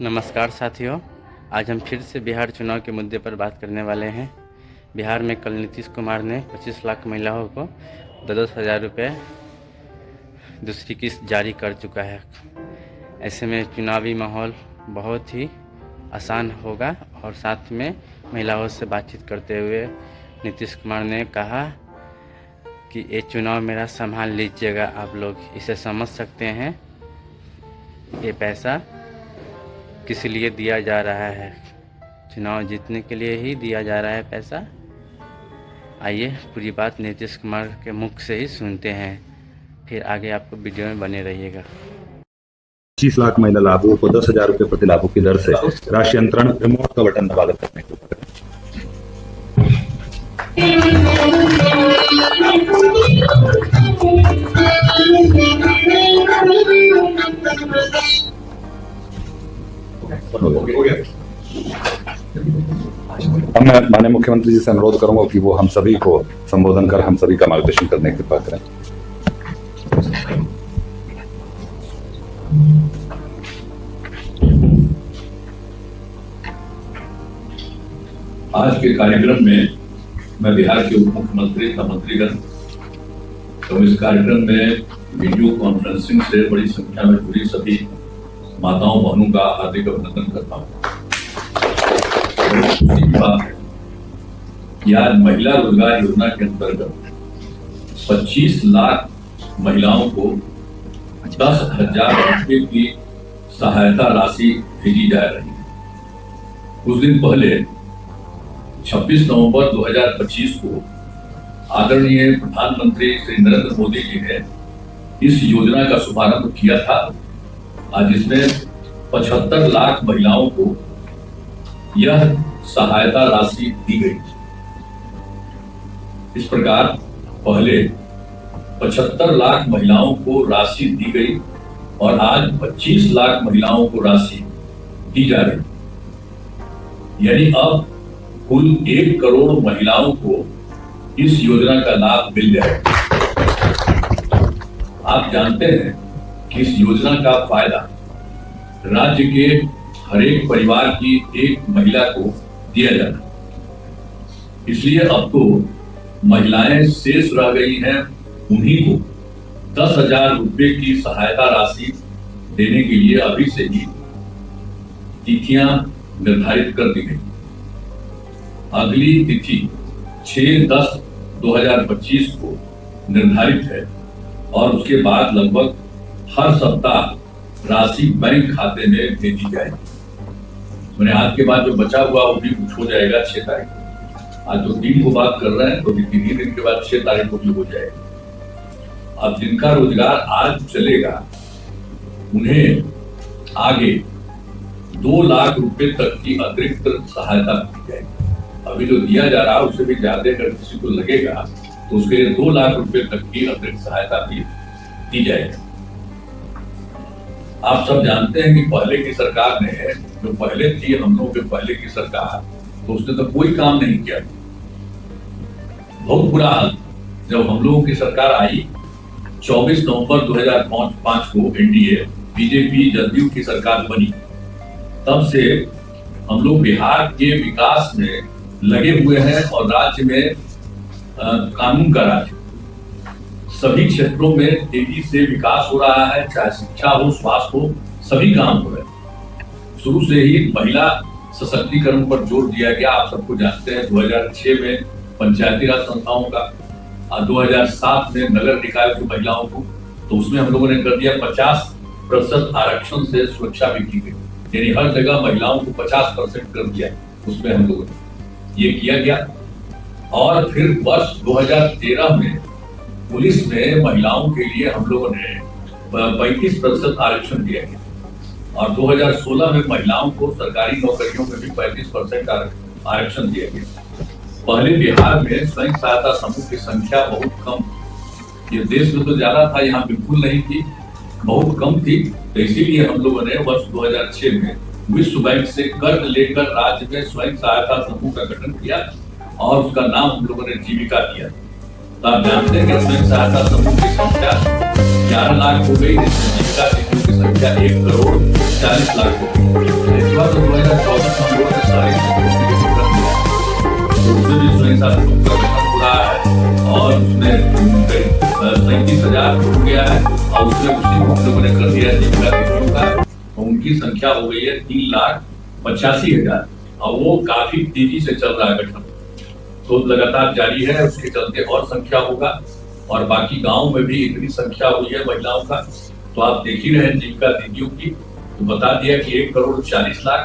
नमस्कार साथियों, आज हम फिर से बिहार चुनाव के मुद्दे पर बात करने वाले हैं। बिहार में कल नीतीश कुमार ने 25 लाख महिलाओं को 10-10 हज़ार रुपये दूसरी किस्त जारी कर चुका है। ऐसे में चुनावी माहौल बहुत ही आसान होगा और साथ में महिलाओं से बातचीत करते हुए नीतीश कुमार ने कहा कि ये चुनाव मेरा संभाल लीजिएगा, आप लोग इसे समझ सकते हैं। ये पैसा किस लिए दिया जा रहा है? चुनाव जीतने के लिए ही दिया जा रहा है पैसा। आइए पूरी बात नीतीश कुमार के मुख से ही सुनते हैं, फिर आगे आपको वीडियो में बने रहिएगा। 25 लाख महिला लाभुकों को 10,000 रुपये प्रति लाभुक की दर से राशि अंतरण रिमोट का बटन दबाकर करने को अब मैं माननीय मुख्यमंत्री जी से अनुरोध करूंगा कि वो हम सभी को संबोधन कर हम सभी का मार्गदर्शन करने की कृपा करें। आज के कार्यक्रम में मैं बिहार के उप मुख्यमंत्री तथा मंत्रीगण तो इस कार्यक्रम में वीडियो कॉन्फ्रेंसिंग से बड़ी संख्या में जुड़ी सभी माताओं बहनों का हार्दिक अभिनंदन करता हूँ। आज महिला रोजगार योजना के अंतर्गत 25 लाख महिलाओं को 10,000 रुपये की सहायता राशि भेजी जा रही है। कुछ दिन पहले 26 नवंबर 2025 को आदरणीय प्रधानमंत्री श्री नरेंद्र मोदी जी ने इस योजना का शुभारंभ किया था। आज इसमें 75 लाख महिलाओं को यह सहायता राशि दी गई। इस प्रकार पहले 75 लाख महिलाओं को राशि दी गई और आज 25 लाख महिलाओं को राशि दी जा रही, यानी अब कुल 1 करोड़ महिलाओं को इस योजना का लाभ मिल जाएगा। आप जानते हैं कि इस योजना का फायदा राज्य के हर एक परिवार की एक महिला को दिया जाता है, इसलिए अब तो महिलाएं शेष रह गई हैं, उन्हीं को 10,000 रुपये की सहायता राशि देने के लिए अभी से ही तिथियां निर्धारित कर दी गई। अगली तिथि 6/10/2025 को निर्धारित है और उसके बाद लगभग हर सप्ताह राशि बैंक खाते में भेजी जाएगी। मैंने आज के बाद जो बचा हुआ वो भी कुछ हो जाएगा 6 तारीख को। आज जो 3 को बात कर रहे हैं तो 3 दिन के बाद 6 तारीख को भी हो जाएगा। अब जिनका रोजगार आज चलेगा उन्हें आगे 2 लाख रुपए तक की अतिरिक्त सहायता दी जाएगी। अभी जो दिया जा रहा है उससे भी ज्यादा अगर किसी को लगेगा तो उसके लिए 2 लाख रुपए तक की अतिरिक्त सहायता भी दी जाएगी। आप सब जानते हैं कि पहले की सरकार ने, जो पहले थी हम लोगों के पहले की सरकार, तो उसने तो कोई काम नहीं किया। बहुत बुरा हाल। जब हम लोगों की सरकार आई 24 नवंबर 2005 को एनडीए बीजेपी जदयू की सरकार बनी, तब से हम लोग बिहार के विकास में लगे हुए हैं और राज्य में कानून का राज, सभी क्षेत्रों में तेजी से विकास हो रहा है, चाहे शिक्षा हो, स्वास्थ्य हो, सभी काम हो रहे हैं। शुरू से ही महिला सशक्तिकरण पर जोर दिया गया। आप सबको जानते हैं 2006 में पंचायती राज संस्थाओं का और 2007 में नगर निकाय की महिलाओं को, तो उसमें हम लोगों ने कर दिया 50% आरक्षण से सुरक्षा भी की गई, यानी हर जगह महिलाओं को 50% कर दिया। उसमें हम लोगों ने ये किया गया। और फिर वर्ष 2013 में पुलिस में महिलाओं के लिए हम लोगों ने 35% आरक्षण दिया गया और 2016 में महिलाओं को सरकारी नौकरियों में भी 35% आरक्षण दिया गया। पहले बिहार में स्वयं सहायता समूह की संख्या बहुत कम, ये देश में तो ज्यादा था, यहाँ बिल्कुल नहीं थी, बहुत कम थी। तो इसीलिए हम लोगों ने वर्ष 2006 में विश्व बैंक से कर्ज लेकर राज्य में स्वयं सहायता समूह का गठन किया और उसका नाम हम लोगों ने जीविका दिया। तो आप जानते हैं कि स्वयं सहायता समूह की संख्या 11 लाख हो गई, जिसमें जीविका समूह की संख्या 1 करोड़ 40 लाख हो गई। 2700 का वेतन हो रहा है और उसमें 37,000 हो गया है और उसमें उसी को हम लोगों ने कर दिया जीविका दीदियों का, तो उनकी संख्या हो गई है 3,85,000 और वो काफी तेजी से चल रहा है गठन, तो लगातार जारी है, उसके चलते और संख्या होगा और बाकी गांव में भी इतनी संख्या हुई है महिलाओं का, तो आप देख ही रहे हैं जीविका दीदियों की, तो बता दिया कि 1,40,00,000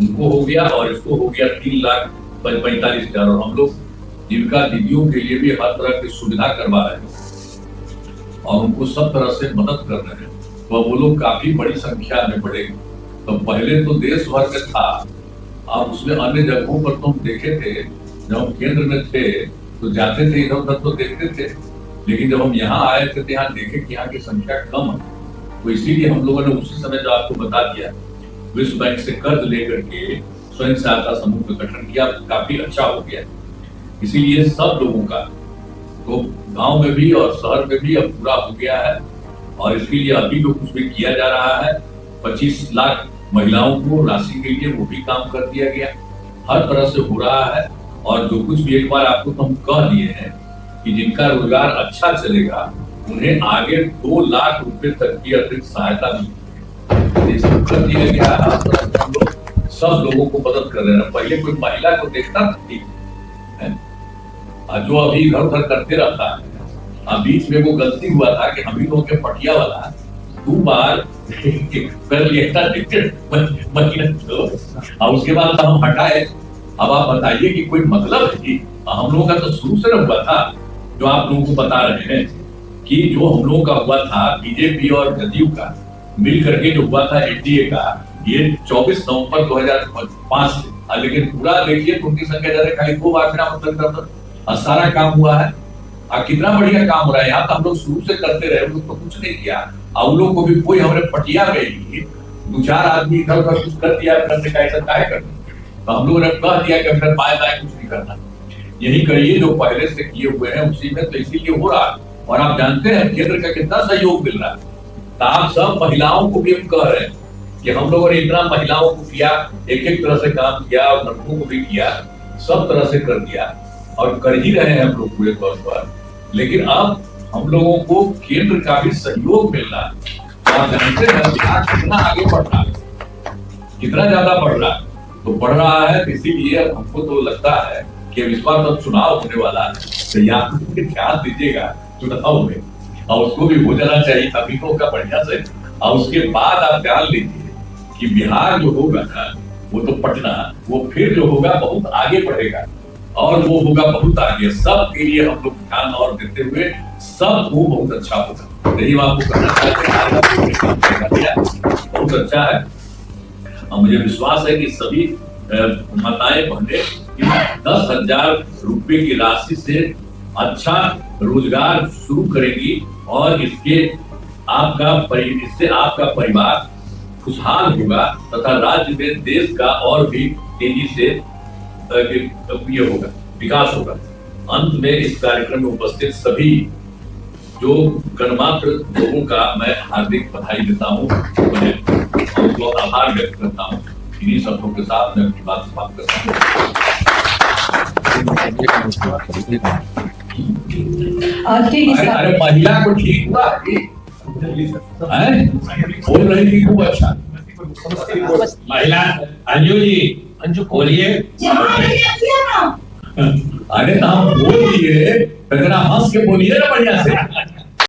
उनको हो गया और इसको हो गया 3,45,000 और हम लोग जीविका दीदियों के लिए भी हर तरह की सुविधा करवा रहे हैं और उनको सब तरह से मदद कर रहे हैं, तो वो लोग काफी बड़ी संख्या में बढ़ेंगे। तो पहले तो देश भर में था, अब उसमें अन्य जगहों पर तो हम देखे थे, जब हम केंद्र में थे तो जाते थे इधर उधर तो देखते थे, लेकिन जब हम यहाँ आए थे तो यहाँ देखे कि यहाँ की संख्या कम है, तो इसीलिए हम लोगों ने उसी समय जो आपको बता दिया विश्व बैंक से कर्ज लेकर के स्वयं सहायता समूह का गठन किया, काफी अच्छा हो गया। इसीलिए सब लोगों का तो गांव में भी और शहर में भी अब पूरा हो गया है और इसके लिए अभी जो कुछ भी किया जा रहा है 25 लाख महिलाओं को राशि के लिए वो भी काम कर दिया गया, हर तरह से हो रहा है और जो कुछ भी एक बार आपको तो हम कह दिए हैं कि जिनका रोजगार अच्छा चलेगा उन्हें आगे 2 लाख रुपए तक की अतिरिक्त सहायता मिलेगी, कर दिया गया है। हम लोग सब लोगों को मदद कर रहे हैं, पहले कोई महिला को देखता नहीं है, जो अभी इधर उधर करते रहता है। बीच में वो गलती हुआ था कि हम ही लोगों के पटिया वाला 2 बार कर लिया था और उसके बाद हम हटाए। अब आप बताइए कि कोई मतलब है कि हम लोगों का तो शुरू से हुआ था, जो आप लोगों को बता रहे हैं कि जो हम लोगों का हुआ था बीजेपी और जदयू का मिल करके जो हुआ था एनडीए का, ये 24 नवंबर 2005 से, लेकिन पूरा देखिए तो उनकी संख्या ज्यादा, खाली 2 बार से नामांकन सारा काम हुआ है और कितना बढ़िया काम हो रहा है। यहाँ तो हम लोग शुरू से करते रहे, तो कुछ नहीं किया और उन लोग को भी कोई हमारे पटिया में ही 2-4 आदमी इधर उधर कुछ कर दिया, करने का ऐसा काहे करना, तो हम लोगों ने कह दिया कि अपने बाएं दाएं कुछ नहीं करना, यही करिए जो पहले से किए हुए हैं उसी में, तो इसीलिए हो रहा है। और आप जानते हैं केंद्र का कितना सहयोग मिल रहा है, तो आप सब महिलाओं को भी हम कह रहे हैं कि हम लोगों ने इतना महिलाओं को किया, एक तरह से काम किया और लड़कों को भी किया, सब तरह से कर दिया और कर ही रहे हैं हम लोग पूरे तौर पर। लेकिन अब हम लोगों को केंद्र का भी सहयोग मिल रहा है। आप जानते हैं बिहार कितना आगे बढ़ रहा है, कितना ज्यादा बढ़ रहा है, तो बढ़ रहा है, इसीलिए हमको तो लगता है कि इस बार तो चुनाव होने वाला है, तो यहाँ ध्यान दीजिएगा चुनाव में और उसको भी हो जाना चाहिए अभी होगा बढ़िया से। और उसके बाद आप ध्यान लीजिए कि बिहार जो होगा ना, वो तो पटना, वो फिर जो होगा बहुत आगे बढ़ेगा और वो होगा बहुत आगे, सब के लिए हम लोग ध्यान और देते हुए सब वो बहुत अच्छा होगा। यही आपको कहना चाहते हैं, बहुत अच्छा है और मुझे विश्वास है कि सभी माताएं बहनें 10,000 रुपए की राशि से अच्छा रोजगार शुरू करेंगी और इससे आपका परिवार खुशहाल होगा तथा राज्य में देश का और भी तेजी से ये होगा, विकास होगा। अंत में इस कार्यक्रम में उपस्थित सभी जो गणमात्र लोगों का मैं हार्दिक बधाई देता हूँ, मुझे उनको आभार व्यक्त करता हूँ। इन्हीं शब्दों के साथ मैं अपनी बात समाप्त करता हूँ। अरे महिला को ठीक हुआ बोल रही थी खूब अच्छा। महिला अंजू जी, अंजू बोलिए। अरे तो हम बोल दिए, जरा हंस के बोलिए ना बढ़िया से।